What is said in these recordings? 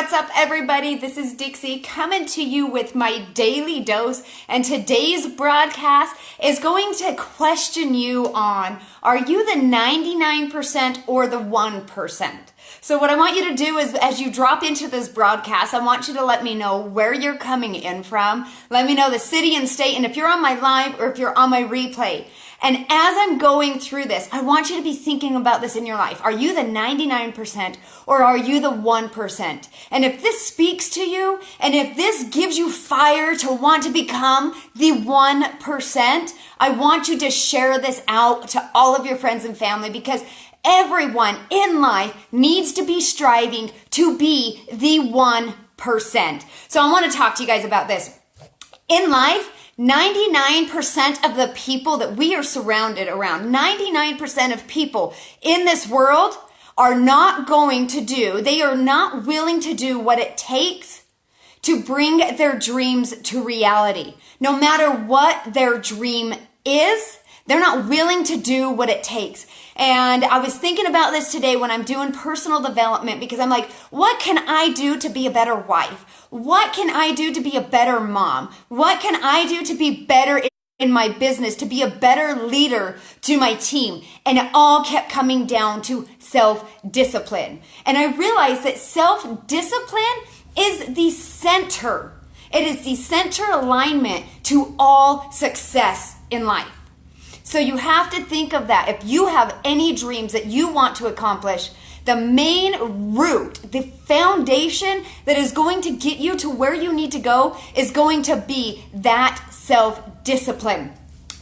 what's up everybody? This is Dixie coming to you with my daily dose, and today's broadcast is going to question you on, are you the 99% or the 1%? So what I want you to do is, as you drop into this broadcast, I want you to let me know where you're coming in from. Let me know the city and state, and if you're on my live or if you're on my replay. And as I'm going through this, I want you to be thinking about this in your life. Are you the 99% or are you the 1%? And if this speaks to you, and if this gives you fire to want to become the 1%, I want you to share this out to all of your friends and family, because everyone in life needs to be striving to be the 1%. So I want to talk to you guys about this. In life, 99% of the people that we are surrounded around, 99% of people in this world are not going to do, they are not willing to do what it takes to bring their dreams to reality. No matter what their dream is, they're not willing to do what it takes. And I was thinking about this today when I'm doing personal development, because I'm like, what can I do to be a better wife? What can I do to be a better mom? What can I do to be better in my business, to be a better leader to my team? And it all kept coming down to self-discipline. And I realized that self-discipline is the center. It is the center alignment to all success in life. So you have to think of that. If you have any dreams that you want to accomplish, the main root, the foundation that is going to get you to where you need to go is going to be that self-discipline.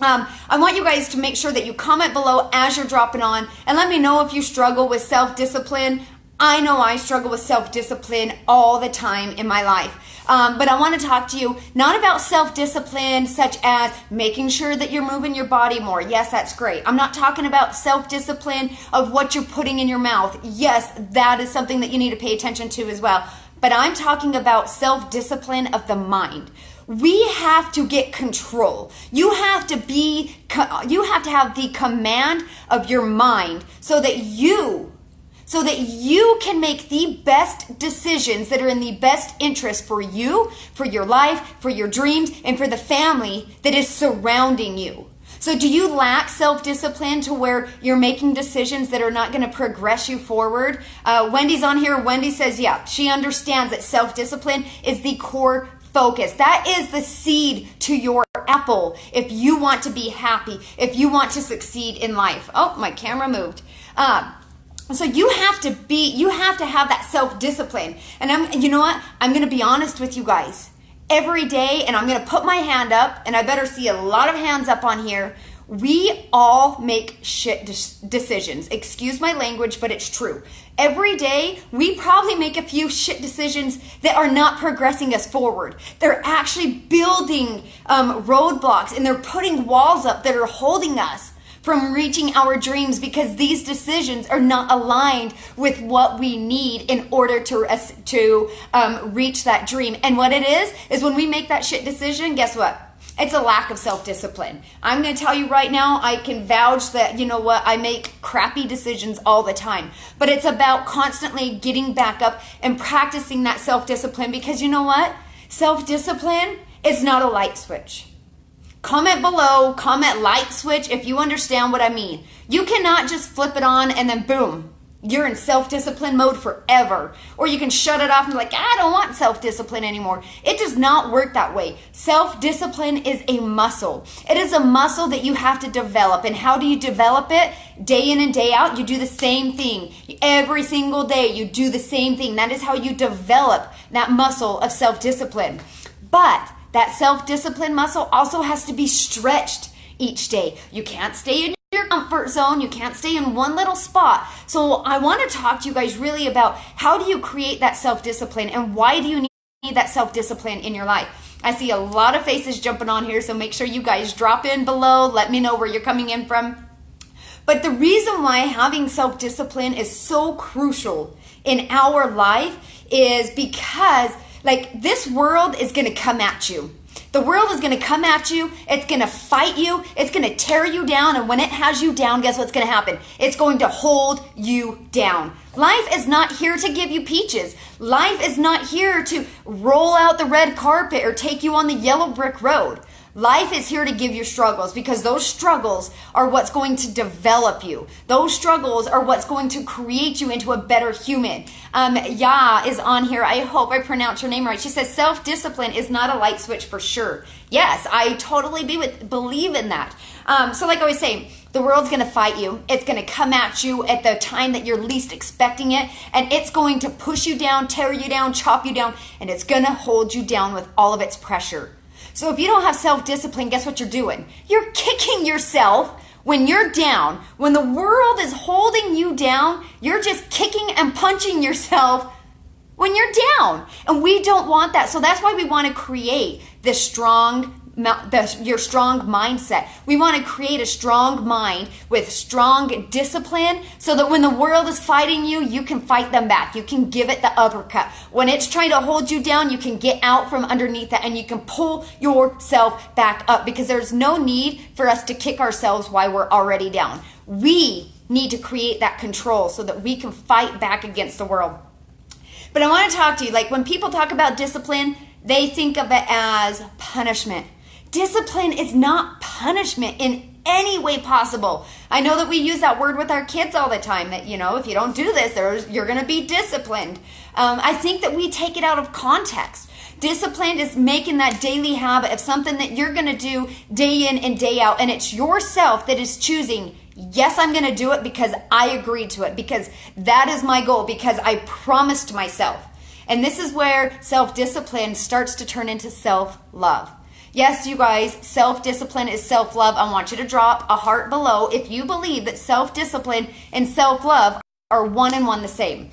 I want you guys to make sure that you comment below as you're dropping on and let me know if you struggle with self-discipline. I know I struggle with self-discipline all the time in my life. But I want to talk to you not about self-discipline such as making sure that you're moving your body more. Yes, that's great. I'm not talking about self-discipline of what you're putting in your mouth. Yes, that is something that you need to pay attention to as well. But I'm talking about self-discipline of the mind. We have to get control. You have to have the command of your mind so that you can make the best decisions that are in the best interest for you, for your life, for your dreams, and for the family that is surrounding you. So do you lack self-discipline to where you're making decisions that are not going to progress you forward? Wendy's on here. Wendy says, yeah, she understands that self-discipline is the core focus. That is the seed to your apple if you want to be happy, if you want to succeed in life. Oh, my camera moved. So you have to have that self-discipline. And you know what? I'm going to be honest with you guys. Every day, and I'm going to put my hand up, and I better see a lot of hands up on here. We all make shit decisions. Excuse my language, but it's true. Every day, we probably make a few shit decisions that are not progressing us forward. They're actually building roadblocks, and they're putting walls up that are holding us from reaching our dreams, because these decisions are not aligned with what we need in order to reach that dream. And what it is when we make that shit decision, guess what? It's a lack of self-discipline. I'm going to tell you right now, I can vouch that, you know what, I make crappy decisions all the time. But it's about constantly getting back up and practicing that self-discipline, because you know what? Self-discipline is not a light switch. Comment below, comment light switch if you understand what I mean. You cannot just flip it on and then boom, you're in self-discipline mode forever. Or you can shut it off and be like, I don't want self-discipline anymore. It does not work that way. Self-discipline is a muscle. It is a muscle that you have to develop. And how do you develop it? Day in and day out, you do the same thing. Every single day, you do the same thing. That is how you develop that muscle of self-discipline. But that self-discipline muscle also has to be stretched each day. You can't stay in your comfort zone. You can't stay in one little spot. So I want to talk to you guys really about how do you create that self-discipline, and why do you need that self-discipline in your life? I see a lot of faces jumping on here, so make sure you guys drop in below. Let me know where you're coming in from. But the reason why having self-discipline is so crucial in our life is because, like, this world is going to come at you. The world is going to come at you. It's going to fight you. It's going to tear you down. And when it has you down, guess what's going to happen? It's going to hold you down. Life is not here to give you peaches. Life is not here to roll out the red carpet or take you on the yellow brick road. Life is here to give you struggles, because those struggles are what's going to develop you. Those struggles are what's going to create you into a better human. Ya is on here. I hope I pronounced your name right. She says self-discipline is not a light switch for sure. Yes, I totally believe in that. So like I was saying, the world's going to fight you. It's going to come at you at the time that you're least expecting it. And it's going to push you down, tear you down, chop you down. And it's going to hold you down with all of its pressure. So if you don't have self-discipline, guess what you're doing? You're kicking yourself when you're down. When the world is holding you down, you're just kicking and punching yourself when you're down. And we don't want that. So that's why we want to create this your strong mindset. We want to create a strong mind with strong discipline, so that when the world is fighting you, you can fight them back. You can give it the uppercut. When it's trying to hold you down, you can get out from underneath it and you can pull yourself back up, because there's no need for us to kick ourselves while we're already down. We need to create that control so that we can fight back against the world. But I want to talk to you, like when people talk about discipline, they think of it as punishment. Discipline is not punishment in any way possible. I know that we use that word with our kids all the time, that, if you don't do this, you're going to be disciplined. I think that we take it out of context. Discipline is making that daily habit of something that you're going to do day in and day out. And it's yourself that is choosing, yes, I'm going to do it because I agreed to it, because that is my goal, because I promised myself. And this is where self-discipline starts to turn into self-love. Yes, you guys, self-discipline is self-love. I want you to drop a heart below if you believe that self-discipline and self-love are one and one the same.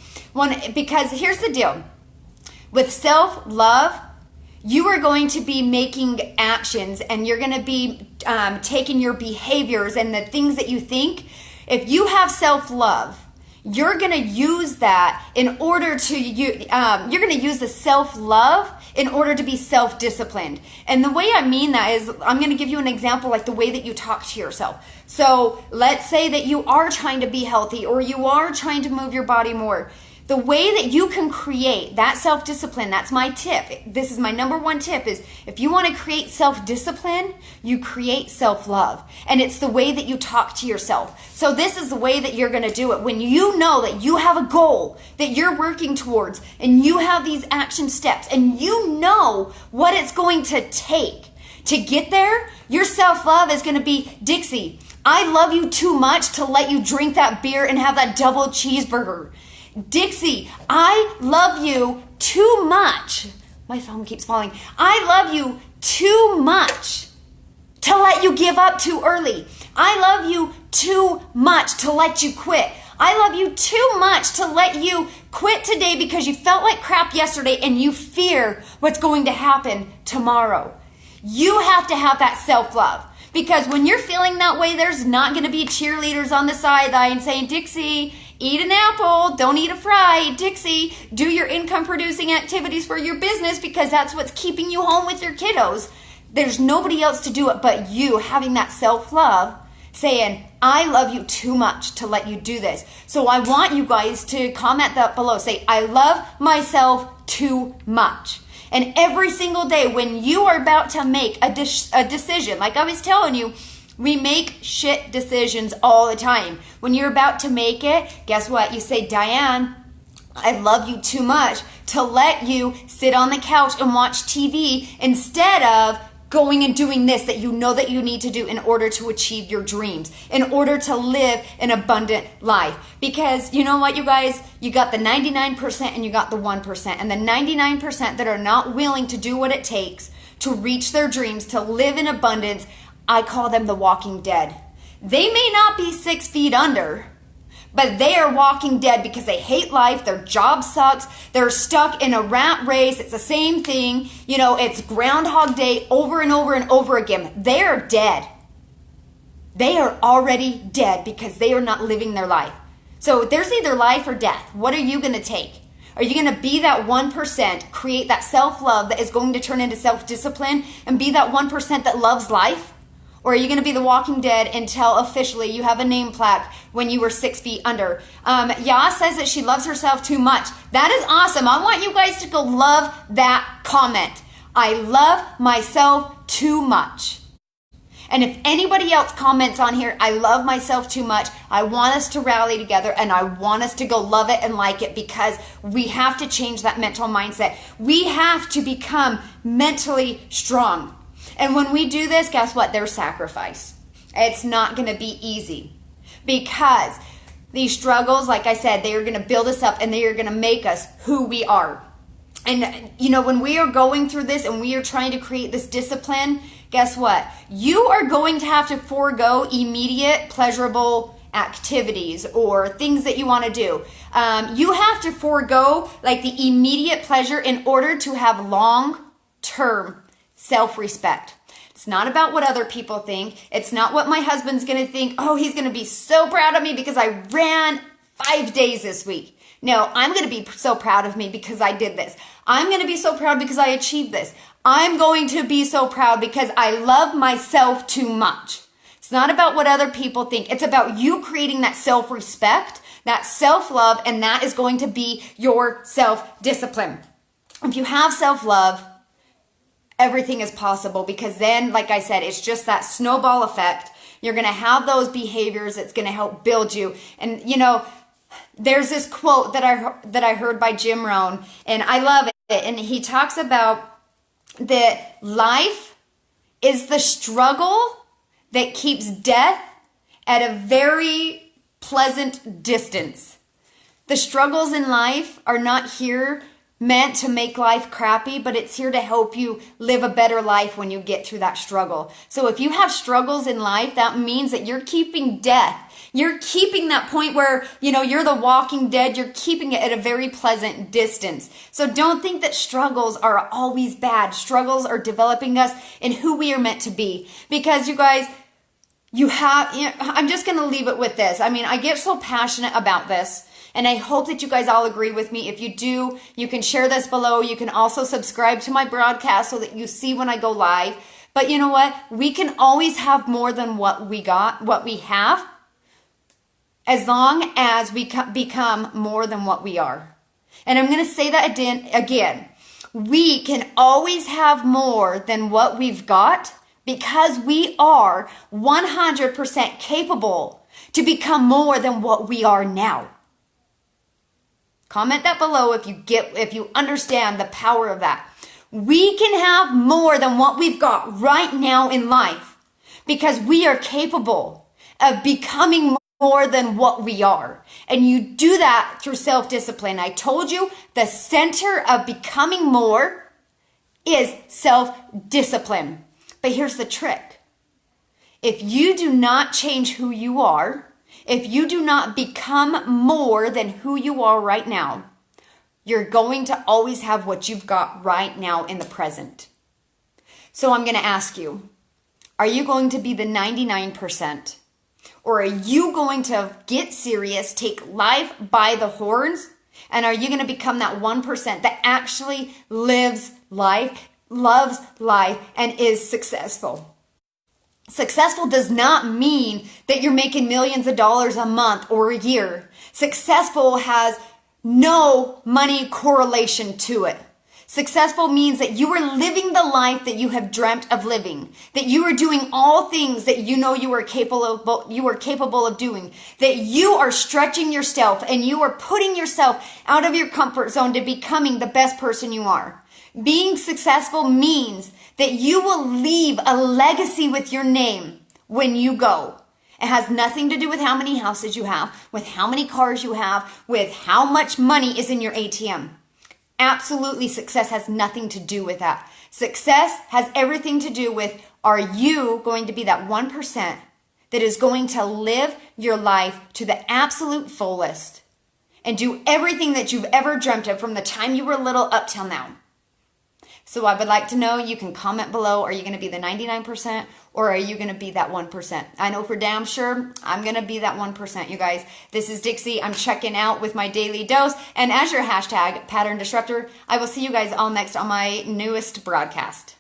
Because here's the deal. With self-love, you are going to be making actions, and you're going to be taking your behaviors and the things that you think. If you have self-love, you're going to use that in order to, you're going to use the self-love in order to be self-disciplined. And the way I mean that is, I'm going to give you an example, like the way that you talk to yourself. So let's say that you are trying to be healthy, or you are trying to move your body more. The way that you can create that self-discipline, that's my tip. This is my number one tip, is if you want to create self-discipline, you create self-love. And it's the way that you talk to yourself. So this is the way that you're going to do it. When you know that you have a goal that you're working towards, and you have these action steps, and you know what it's going to take to get there, your self-love is going to be, Dixie, I love you too much to let you drink that beer and have that double cheeseburger. Dixie, I love you too much. My phone keeps falling. I love you too much to let you give up too early. I love you too much to let you quit. I love you too much to let you quit today because you felt like crap yesterday and you fear what's going to happen tomorrow. You have to have that self-love. Because when you're feeling that way, there's not going to be cheerleaders on the sideline saying, Dixie, eat an apple, don't eat a fry. Dixie, do your income-producing activities for your business, because that's what's keeping you home with your kiddos. There's nobody else to do it but you, having that self-love, saying, I love you too much to let you do this. So I want you guys to comment that below. Say, I love myself too much. And every single day when you are about to make a decision, like I was telling you, we make shit decisions all the time. When you're about to make it, guess what? You say, Diane, I love you too much to let you sit on the couch and watch TV instead of going and doing this that you know that you need to do in order to achieve your dreams, in order to live an abundant life. Because you know what, you guys, you got the 99% and you got the 1%. And the 99% that are not willing to do what it takes to reach their dreams, to live in abundance, I call them the walking dead. They may not be 6 feet under, but they are walking dead because they hate life. Their job sucks. They're stuck in a rat race. It's the same thing. You know, it's Groundhog Day over and over and over again. They are dead. They are already dead because they are not living their life. So there's either life or death. What are you going to take? Are you going to be that 1%, create that self-love that is going to turn into self-discipline and be that 1% that loves life? Or are you going to be the walking dead until officially you have a name plaque when you were 6 feet under? Ya says that she loves herself too much. That is awesome. I want you guys to go love that comment. I love myself too much. And if anybody else comments on here, I love myself too much, I want us to rally together and I want us to go love it and like it, because we have to change that mental mindset. We have to become mentally strong. And when we do this, guess what? There's sacrifice. It's not going to be easy, because these struggles, like I said, they are going to build us up and they are going to make us who we are. And you know, when we are going through this and we are trying to create this discipline, guess what? You are going to have to forego immediate pleasurable activities or things that you want to do. You have to forego like the immediate pleasure in order to have long-term self-respect. It's not about what other people think. It's not what my husband's going to think. Oh, he's going to be so proud of me because I ran 5 days this week. No, I'm going to be so proud of me because I did this. I'm going to be so proud because I achieved this. I'm going to be so proud because I love myself too much. It's not about what other people think. It's about you creating that self-respect, that self-love, and that is going to be your self-discipline. If you have self-love, everything is possible, because then, like I said, it's just that snowball effect. You're going to have those behaviors that's going to help build you. And, you know, there's this quote that I heard by Jim Rohn, and I love it. And he talks about that life is the struggle that keeps death at a very pleasant distance. The struggles in life are not here meant to make life crappy, but it's here to help you live a better life when you get through that struggle. So if you have struggles in life, that means that you're keeping death. You're keeping that point where, you know, you're the walking dead. You're keeping it at a very pleasant distance. So don't think that struggles are always bad. Struggles are developing us in who we are meant to be. Because you guys, I'm just going to leave it with this. I mean, I get so passionate about this, and I hope that you guys all agree with me. If you do, you can share this below. You can also subscribe to my broadcast so that you see when I go live. But you know what? We can always have more than what we have, as long as we become more than what we are. And I'm going to say that again. We can always have more than what we've got, because we are 100% capable to become more than what we are now. Comment that below if you understand the power of that. We can have more than what we've got right now in life, because we are capable of becoming more than what we are. And you do that through self-discipline. I told you the center of becoming more is self-discipline. But here's the trick. If you do not change who you are, if you do not become more than who you are right now, you're going to always have what you've got right now in the present. So I'm going to ask you, are you going to be the 99%? Or are you going to get serious, take life by the horns, and are you going to become that 1% that actually lives life, loves life, and is successful? Successful does not mean that you're making millions of dollars a month or a year. Successful has no money correlation to it. Successful means that you are living the life that you have dreamt of living, that you are doing all things that you know you are capable of doing, that you are stretching yourself and you are putting yourself out of your comfort zone to becoming the best person you are. Being successful means that you will leave a legacy with your name when you go. It has nothing to do with how many houses you have, with how many cars you have, with how much money is in your ATM. Absolutely, success has nothing to do with that. Success has everything to do with, are you going to be that 1% that is going to live your life to the absolute fullest and do everything that you've ever dreamt of from the time you were little up till now? So I would like to know, you can comment below, are you going to be the 99% or are you going to be that 1%? I know for damn sure I'm going to be that 1%, you guys. This is Dixie. I'm checking out with my daily dose. And as your hashtag pattern disruptor, I will see you guys all next on my newest broadcast.